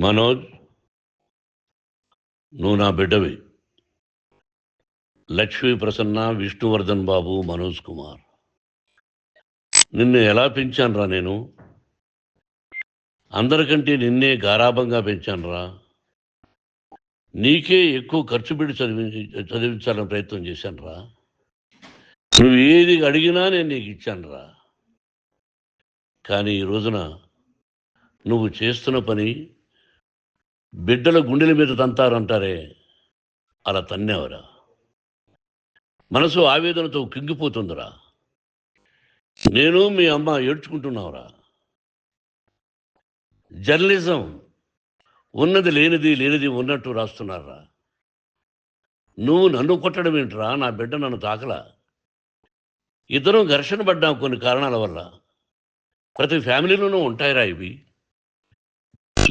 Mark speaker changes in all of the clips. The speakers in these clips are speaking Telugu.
Speaker 1: మనోజ్, నువ్వు నా బిడ్డవి. లక్ష్మీ ప్రసన్న, విష్ణువర్ధన్ బాబు, మనోజ్ కుమార్. నిన్ను ఎలా పెంచానురా నేను? అందరికంటే నిన్నే గారాభంగా పెంచానురా. నీకే ఎక్కువ ఖర్చు పెట్టి చదివించాలని ప్రయత్నం చేశానురా. నువ్వు ఏది అడిగినా నేను నీకు ఇచ్చానురా. కానీ ఈ రోజున నువ్వు చేస్తున్న పని బిడ్డల గుండెల మీద తంతారంటారే, అలా తన్నేవరా. మనసు ఆవేదనతో కింగిపోతుందిరా. నేను మీ అమ్మ ఏడ్చుకుంటున్నావురా. జర్నలిజం ఉన్నది లేనిది, లేనిది ఉన్నట్టు రాస్తున్నారా. నువ్వు నన్ను కొట్టడం ఏంట్రా? నా బిడ్డ నన్ను తాకలా. ఇద్దరం ఘర్షణ పడ్డాం కొన్ని కారణాల వల్ల. ప్రతి ఫ్యామిలీలోనూ ఉంటాయిరా ఇవి.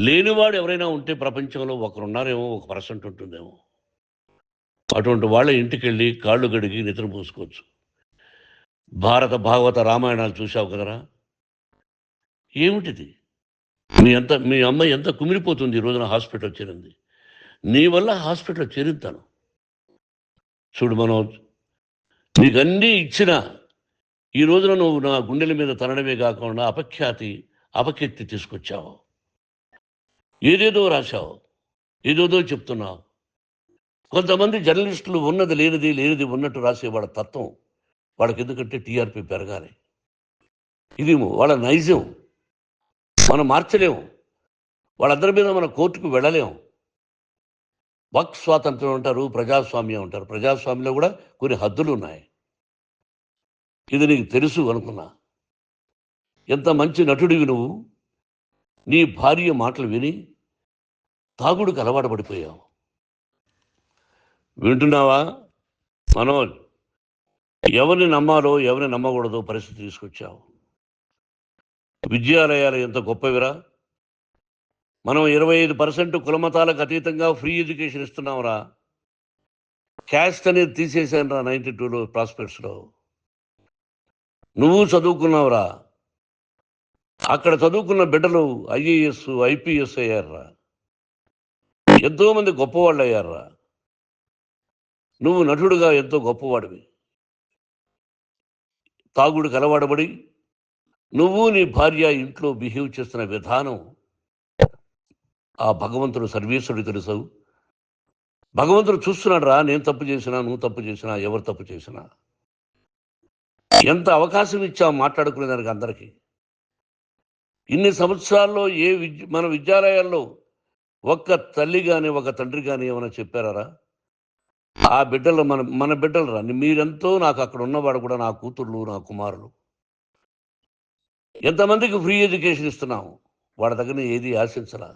Speaker 1: లేనివాడు ఎవరైనా ఉంటే ప్రపంచంలో ఒకరున్నారేమో, 1% ఉంటుందేమో. అటువంటి వాళ్ళ ఇంటికి వెళ్ళి కాళ్ళు గడిగి నిద్ర పూసుకోవచ్చు. భారత భాగవత రామాయణాలు చూశావు కదరా. ఏమిటిది? మీ అమ్మ ఎంత కుమిలిపోతుంది ఈ రోజున హాస్పిటల్ చేరింది. నీ వల్ల హాస్పిటల్ చేరుతాను. చూడు మనోజ్, నీకు అన్నీ ఇచ్చిన ఈ రోజున నువ్వు నా గుండెల మీద తనడమే కాకుండా అపకీర్తి తీసుకొచ్చావు. ఏదేదో రాశావు, ఏదేదో చెప్తున్నావు. కొంతమంది జర్నలిస్టులు ఉన్నది లేనిది, లేనిది ఉన్నట్టు రాసేవాళ్ళ తత్వం వాళ్ళకి. ఎందుకంటే టీఆర్పీ పెరగాలి. ఇది వాళ్ళ నైజం. మనం మార్చలేము. వాళ్ళందరి మీద మన కోర్టుకు వెళ్ళలేము. వక్ స్వాతంత్రం అంటారు, ప్రజాస్వామ్యం అంటారు. ప్రజాస్వామ్యంలో కూడా కొన్ని హద్దులు ఉన్నాయి. ఇది నీకు తెలుసు అనుకున్నా. ఎంత మంచి నటుడివి నువ్వు. నీ భార్య మాటలు విని తాగుడికి అలవాటు పడిపోయావు. వింటున్నావా మనోజ్? ఎవరిని నమ్మాలో ఎవరిని నమ్మకూడదో పరిస్థితి తీసుకొచ్చావు. విద్యాలయాలు ఎంత గొప్పవిరా. మనం 25% కులమతాలకు అతీతంగా ఫ్రీ ఎడ్యుకేషన్ ఇస్తున్నాంరా. క్యాస్ట్ అనేది తీసేశాను రా 92లో ప్రాస్పెక్ట్స్లో. నువ్వు చదువుకున్నావురా. అక్కడ చదువుకున్న బిడ్డలు IAS, IPS అయ్యారా. ఎంతోమంది గొప్పవాళ్ళు అయ్యారా. నువ్వు నటుడుగా ఎంతో గొప్పవాడివి. తాగుడికి అలవాడబడి నువ్వు నీ భార్య ఇంట్లో బిహేవ్ చేస్తున్న విధానం ఆ భగవంతుడు సర్వేశ్వరుడు తెలుసు. భగవంతుడు చూస్తున్నాడు రా. నేను తప్పు చేసినా, నువ్వు తప్పు చేసినా, ఎవరు తప్పు చేసినా. ఎంత అవకాశం ఇచ్చావు మాట్లాడుకునేదానికి అందరికీ. ఇన్ని సంవత్సరాల్లో మన విద్యాలయాల్లో ఒక్క తల్లి కానీ ఒక తండ్రి కానీ ఏమైనా చెప్పారా? ఆ బిడ్డలు మన బిడ్డలు రా. మీరెంతో నాకు అక్కడ ఉన్నవాడు కూడా నా కూతుర్లు, నా కుమారులు. ఎంతమందికి ఫ్రీ ఎడ్యుకేషన్ ఇస్తున్నావు. వాడి దగ్గర ఏది ఆశించలా.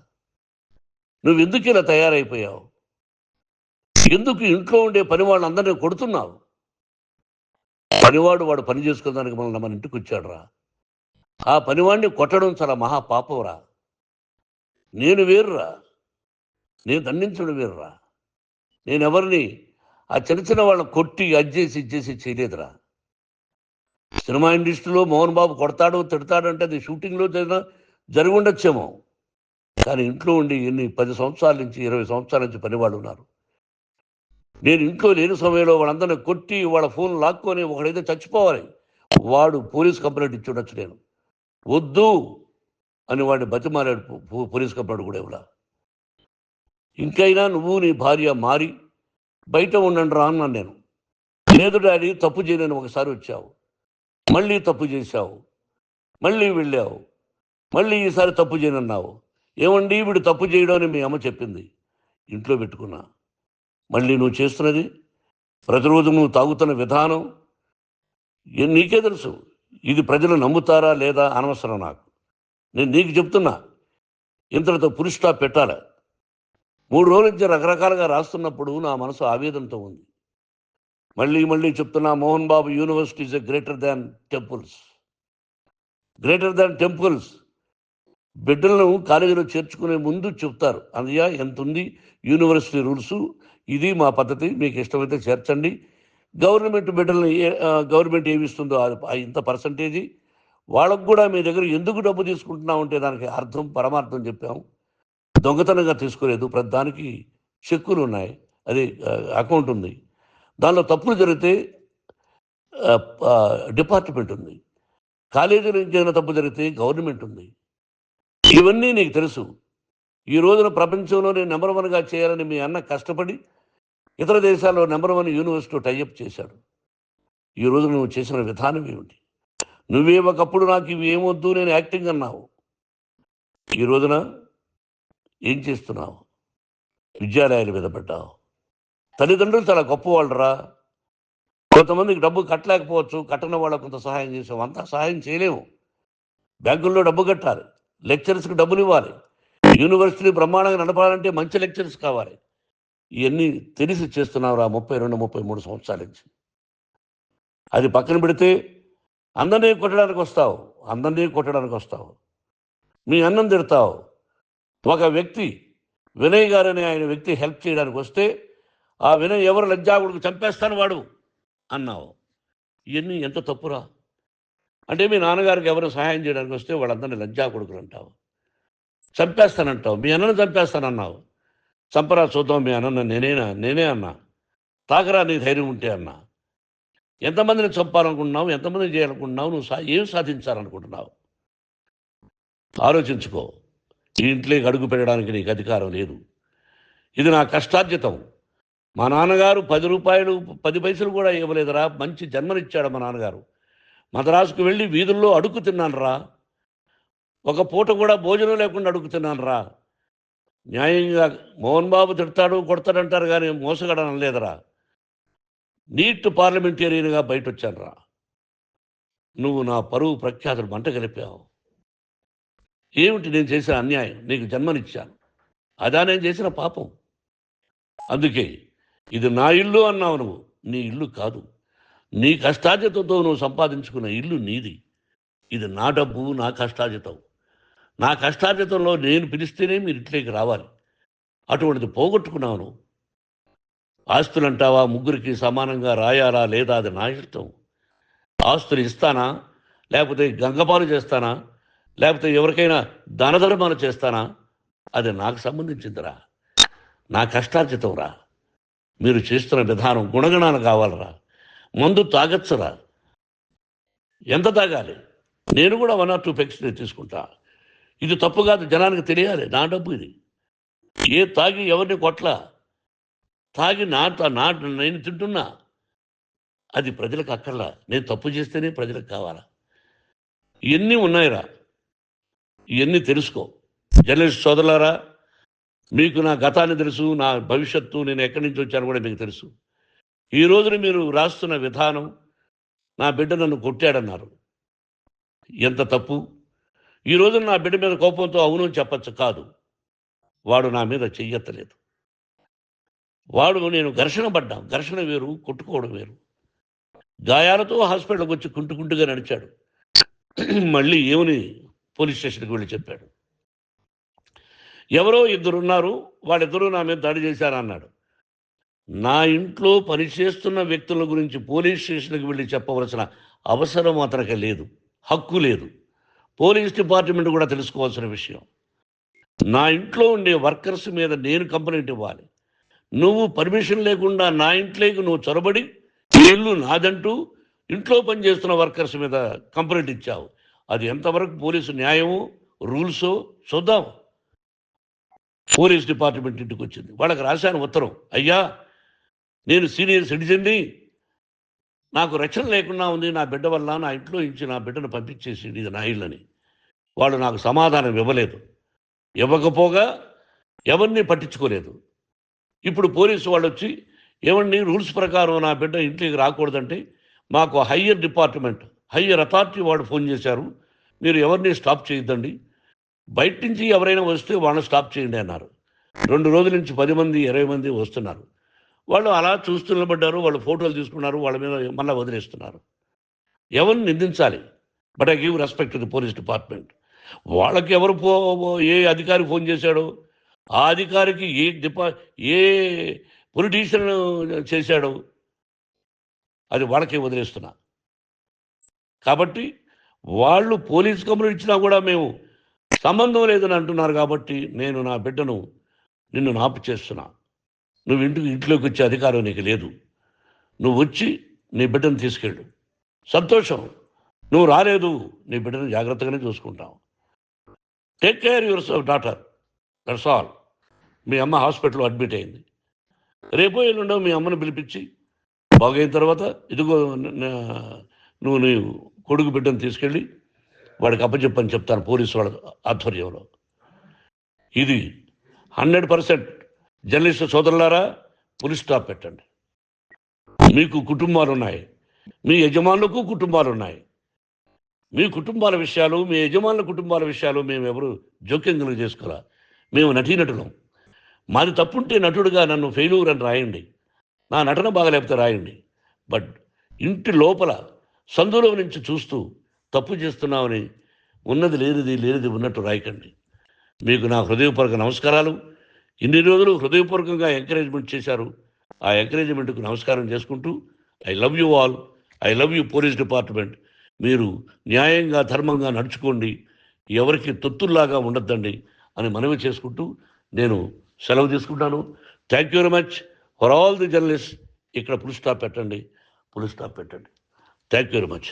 Speaker 1: నువ్వు ఎందుకు ఇలా తయారైపోయావు? ఎందుకు ఇంట్లో ఉండే పని వాళ్ళందరినీ కొడుతున్నావు? వాడు పని చేసుకోవడానికి మన ఇంటికి వచ్చాడు రా. ఆ పనివాడిని కొట్టడం చాలా మహాపాపంరా. నేను వేరురా. నేను దండించడం వేరురా. నేను ఎవరిని ఆ చిన్న చిన్న వాళ్ళని కొట్టి ఇచ్చేసి చేయలేదురా. సినిమా ఇండస్ట్రీలో మోహన్ బాబు కొడతాడు, తిడతాడు అంటే అది షూటింగ్లో జరిగి ఉండొచ్చేమో. కానీ ఇంట్లో ఉండి 10 సంవత్సరాల నుంచి 20 సంవత్సరాల నుంచి పనివాళ్ళు ఉన్నారు. నేను ఇంట్లో లేని సమయంలో వాళ్ళందరినీ కొట్టి వాళ్ళ ఫోన్ లాక్కొని ఒకడైతే చచ్చిపోవాలి. వాడు పోలీస్ కంప్లైంట్ ఇచ్చి ఉండొచ్చు. నేను వద్దు అని వాడిని బతిమాలాడు. పోలీస్ కంప్లైంట్ కూడా ఇవ్వలా. ఇంకైనా నువ్వు నీ భార్య మారి బయట ఉండండి రా అన్నాను నేను. లేదు డాడీ, తప్పు చేయలేని ఒకసారి వచ్చావు, మళ్ళీ తప్పు చేశావు, మళ్ళీ వెళ్ళావు, మళ్ళీ ఈసారి తప్పు చేయనన్నావు. ఏమండి వీడు తప్పు చేయడం అని మీ అమ్మ చెప్పింది. ఇంట్లో పెట్టుకున్నా. మళ్ళీ నువ్వు చేస్తున్నది, ప్రతిరోజు నువ్వు తాగుతున్న విధానం నీకే తెలుసు. ఇది ప్రజలు నమ్ముతారా లేదా అనవసరం నాకు. నేను నీకు చెప్తున్నా, ఇంతటితో పులి స్టాప్ పెట్టాలి. 3 రోజుల నుంచి రకరకాలుగా రాస్తున్నప్పుడు నా మనసు ఆవేదనతో ఉంది. మళ్ళీ చెప్తున్నా, Mohan Babu university is greater than temples. Greater than temples. బిడ్డలను కాలేజీలో చేర్చుకునే ముందు చెప్తారు, అన్నయ్య ఎంత ఉంది యూనివర్సిటీ రూల్స్, ఇది మా పద్ధతి, మీకు ఇష్టమైతే చేర్చండి. గవర్నమెంట్ బిడ్డల్ని గవర్నమెంట్ ఏమి ఇస్తుందో ఇంత పర్సంటేజీ వాళ్ళకు కూడా మీ దగ్గర ఎందుకు డబ్బు తీసుకుంటున్నామంటే దానికి అర్థం పరమార్థం చెప్పాము. దొంగతనంగా తీసుకోలేదు. ప్రతి దానికి చెక్కులు ఉన్నాయి, అది అకౌంట్ ఉంది. దానిలో తప్పులు జరిగితే డిపార్ట్మెంట్ ఉంది. కాలేజీలో ఇంకేమైనా తప్పు జరిగితే గవర్నమెంట్ ఉంది. ఇవన్నీ నీకు తెలుసు. ఈ రోజున ప్రపంచంలోనే నెంబర్ 1గా చేయాలని మీ అన్న కష్టపడి ఇతర దేశాల్లో నెంబర్ 1 యూనివర్సిటీ టైఅప్ చేశాడు. ఈ రోజు నువ్వు చేసిన విధానం ఏమిటి? నువ్వే ఒకప్పుడు నాకు ఇవి ఏమొద్దు, నేను యాక్టింగ్ అన్నావు. ఈ రోజున ఏం చేస్తున్నావు? విద్యాలయాల మీద పడ్డావు. తల్లిదండ్రులు చాలా గొప్పవాళ్ళరా. కొంతమందికి డబ్బు కట్టలేకపోవచ్చు, కట్టని వాళ్ళకు కొంత సహాయం చేసావు. అంతా సహాయం చేయలేము. బ్యాంకుల్లో డబ్బు కట్టాలి, లెక్చరర్స్కి డబ్బులు ఇవ్వాలి, యూనివర్సిటీ బ్రహ్మాండంగా నడపాలంటే మంచి లెక్చరర్స్ కావాలి. ఇవన్నీ తెలిసి చేస్తున్నావురా 32-33 సంవత్సరాల నుంచి. అది పక్కన పెడితే అందరినీ కొట్టడానికి వస్తావు. మీ అన్నం తిడతావు. ఒక వ్యక్తి వినయ్ గారని ఆయన వ్యక్తి హెల్ప్ చేయడానికి వస్తే ఆ వినయ్ ఎవరు లజ్జాగుడికి చంపేస్తాను వాడు అన్నావు. ఇవన్నీ ఎంత తప్పురా? అంటే మీ నాన్నగారికి ఎవరు సహాయం చేయడానికి వస్తే వాళ్ళందరినీ లజ్జాగుడుకులు అంటావు, చంపేస్తానంటావు. మీ అన్నను చంపేస్తానన్నావు. చంపరా చూద్దాం మీ అన్న. నేనే అన్నా. తాకరా నీ ధైర్యం ఉంటే అన్నా. ఎంతమందిని చంపాలనుకుంటున్నావు? ఎంతమందిని చేయాలనుకుంటున్నావు? నువ్వు ఏం సాధించాలనుకుంటున్నావు? ఆలోచించుకో. ఈ ఇంట్లోకి అడుగు పెట్టడానికి నీకు అధికారం లేదు. ఇది నా కష్టార్జితం. మా నాన్నగారు 10 రూపాయలు 10 పైసలు కూడా ఇవ్వలేదురా. మంచి జన్మనిచ్చాడు మా నాన్నగారు. మద్రాసుకు వెళ్ళి వీధుల్లో అడుగు తిన్నాను రా. ఒక పూట కూడా భోజనం లేకుండా అడుగు తిన్నాను రా. న్యాయంగా మోహన్ బాబు తిడతాడు కొడతాడంటారు కానీ మోసగడనం లేదురా. నీట్ పార్లమెంటేరియన్గా బయట వచ్చాను రా. నువ్వు నా పరువు ప్రఖ్యాతులు మంట కలిపావు. ఏమిటి నేను చేసిన అన్యాయం? నీకు జన్మనిచ్చాను, అదా నేను చేసిన పాపం. అందుకే ఇది నా ఇల్లు అన్నావు. నువ్వు నీ ఇల్లు కాదు. నీ కష్టార్జితంతో నువ్వు సంపాదించుకున్న ఇల్లు నీది. ఇది నా డబ్బు, నా కష్టార్జితం. నా కష్టార్జితంలో నేను పిలిస్తేనే మీరు ఇంట్లోకి రావాలి. అటువంటిది పోగొట్టుకున్నావు నువ్వు. ఆస్తులు అంటావా? ముగ్గురికి సమానంగా రాయాలా లేదా అది నా ఇష్టం. ఆస్తులు ఇస్తానా, లేకపోతే గంగపాలు చేస్తానా, లేకపోతే ఎవరికైనా దానధర్మాలు చేస్తానా, అది నాకు సంబంధించిందిరా. నా కష్టార్జితం రా. మీరు చేస్తున్న విధానం గుణగణాలు కావాలరా. మందు తాగచ్చురా. ఎంత తాగాలి? నేను కూడా 1 or 2 పెగ్స్ తీసుకుంటా. ఇది తప్పు కాదు, జనానికి తెలియాలి. నా డబ్బు ఇది. తాగి ఎవరిని కొట్లా, తాగి నేను తింటున్నా. అది ప్రజలకు అక్కర్లా. నేను తప్పు చేస్తేనే ప్రజలకు కావాలా. ఇవన్నీ ఉన్నాయిరా. ఇవన్నీ తెలుసుకో. జర్నలిస్ట్ సోదరులారా, మీకు నా గతాన్ని తెలుసు, నా భవిష్యత్తు, నేను ఎక్కడి నుంచి వచ్చాను కూడా మీకు తెలుసు. ఈ రోజున మీరు రాస్తున్న విధానం, నా బిడ్డ నన్ను కొట్టాడన్నారు. ఎంత తప్పు! ఈ రోజున నా బిడ్డ మీద కోపంతో అవును చెప్పచ్చు. కాదు, వాడు నా మీద చెయ్యెత్తలేదు. నేను ఘర్షణ పడ్డాం. ఘర్షణ వేరు, కొట్టుకోవడం వేరు. గాయాలతో హాస్పిటల్కి వచ్చి కుంటుకుంటుగా నడిచాడు. మళ్ళీ ఏమని పోలీస్ స్టేషన్కి వెళ్ళి చెప్పాడు. ఎవరో 2 ఉన్నారు, వాళ్ళిద్దరూ నా మీద దాడి చేశారన్నాడు. నా ఇంట్లో పనిచేస్తున్న వ్యక్తుల గురించి పోలీస్ స్టేషన్కి వెళ్ళి చెప్పవలసిన అవసరం అతనికి లేదు, హక్కు లేదు. పోలీస్ డిపార్ట్మెంట్ కూడా తెలుసుకోవాల్సిన విషయం. నా ఇంట్లో ఉండే వర్కర్స్ మీద నేను కంప్లైంట్ ఇవ్వాలి. నువ్వు పర్మిషన్ లేకుండా నా ఇంట్లోకి నువ్వు చొరబడి ఇల్లు నాదంటూ ఇంట్లో పనిచేస్తున్న వర్కర్స్ మీద కంప్లైంట్ ఇచ్చావు. అది ఎంతవరకు పోలీసు న్యాయమో రూల్సో చూద్దాం. పోలీస్ డిపార్ట్మెంట్ ఇంటికి వచ్చింది. వాళ్ళకి రాశాను ఉత్తరం, అయ్యా నేను సీనియర్ సిటిజన్ని, నాకు రక్షణ లేకుండా ఉంది, నా బిడ్డ వల్ల నా ఇంట్లో నుంచి నా బిడ్డను పంపించేసి ఇది నా ఇల్లని. వాళ్ళు నాకు సమాధానం ఇవ్వలేదు. ఇవ్వకపోగా ఎవరిని పట్టించుకోలేదు. ఇప్పుడు పోలీసు వాళ్ళు వచ్చి ఏమండి రూల్స్ ప్రకారం నా బిడ్డ ఇంటికి రాకూడదంటే మాకు హయ్యర్ డిపార్ట్మెంట్, హయ్యర్ అథారిటీ వాళ్ళు ఫోన్ చేశారు, మీరు ఎవరిని స్టాప్ చేయొద్దండి, బయట నుంచి ఎవరైనా వస్తే వాళ్ళని స్టాప్ చేయండి అన్నారు. 2 రోజుల నుంచి 10 మంది 20 మంది వస్తున్నారు. వాళ్ళు అలా చూస్తూ నిలబడ్డారు. వాళ్ళు ఫోటోలు తీసుకున్నారు, వాళ్ళ మీద మళ్ళీ వదిలేస్తున్నారు. ఎవరిని నిందించాలి? But I give respect to the police department. వాళ్ళకి ఎవరు ఏ అధికారి ఫోన్ చేశాడో, ఆ అధికారికి ఏ పొలిటీషియన్ చేశాడో అది వాళ్ళకే వదిలేస్తున్నా. కాబట్టి వాళ్ళు పోలీస్ కంప్లైంట్ ఇచ్చినా కూడా మేము సంబంధం లేదని అంటున్నారు కాబట్టి నేను నా బిడ్డను నిన్ను నాపు చేస్తున్నా. నువ్వు ఇంట్లోకి వచ్చే అధికారం నీకు లేదు. నువ్వు వచ్చి నీ బిడ్డను తీసుకెళ్ళు. సంతోషం. నువ్వు రాలేదు, నీ బిడ్డను జాగ్రత్తగానే చూసుకుంటావు. Take care your daughter, that's all. మీ అమ్మ హాస్పిటల్లో అడ్మిట్ అయింది. రేపో ఎల్లుండో మీ అమ్మను పిలిపించి బాగైన తర్వాత ఇదిగో నువ్వు నీ కొడుకు బిడ్డను తీసుకెళ్ళి వాడికి అప్పచెప్పని చెప్తాను పోలీసు వాళ్ళ ఆధ్వర్యంలో. ఇది 100% జర్నలిస్టు సోదరులారా, పులి స్టాప్ పెట్టండి. మీకు కుటుంబాలు ఉన్నాయి, మీ యజమానులకు కుటుంబాలు ఉన్నాయి. మీ కుటుంబాల విషయాలు, మీ యజమానుల కుటుంబాల విషయాలు మేము ఎవరు జోక్యం చేసుకోరా. మేము నటీనటులం. మాది తప్పుంటే నటుడుగా నన్ను ఫెయిల్యూర్ అని రాయండి, నా నటన బాగలేకపోతే రాయండి. బట్ ఇంటి లోపల సందులో నుంచి చూస్తూ తప్పు చేస్తున్నామని ఉన్నది లేనిది ఉన్నట్టు రాయకండి. మీకు నా హృదయపూర్వక నమస్కారాలు. ఇన్ని రోజులు హృదయపూర్వకంగా ఎంకరేజ్మెంట్ చేశారు. ఆ ఎంకరేజ్మెంట్కు నమస్కారం చేసుకుంటూ I love you all. I love you police department. మీరు న్యాయంగా ధర్మంగా నడుచుకోండి, ఎవరికి తొత్తుల్లాగా ఉండొద్దండి అని మనవి చేసుకుంటూ నేను సెలవు తీసుకుంటాను. Thank you very much for all the journalist. ఇక్కడ పులి స్టాప్ పెట్టండి. Thank you very much.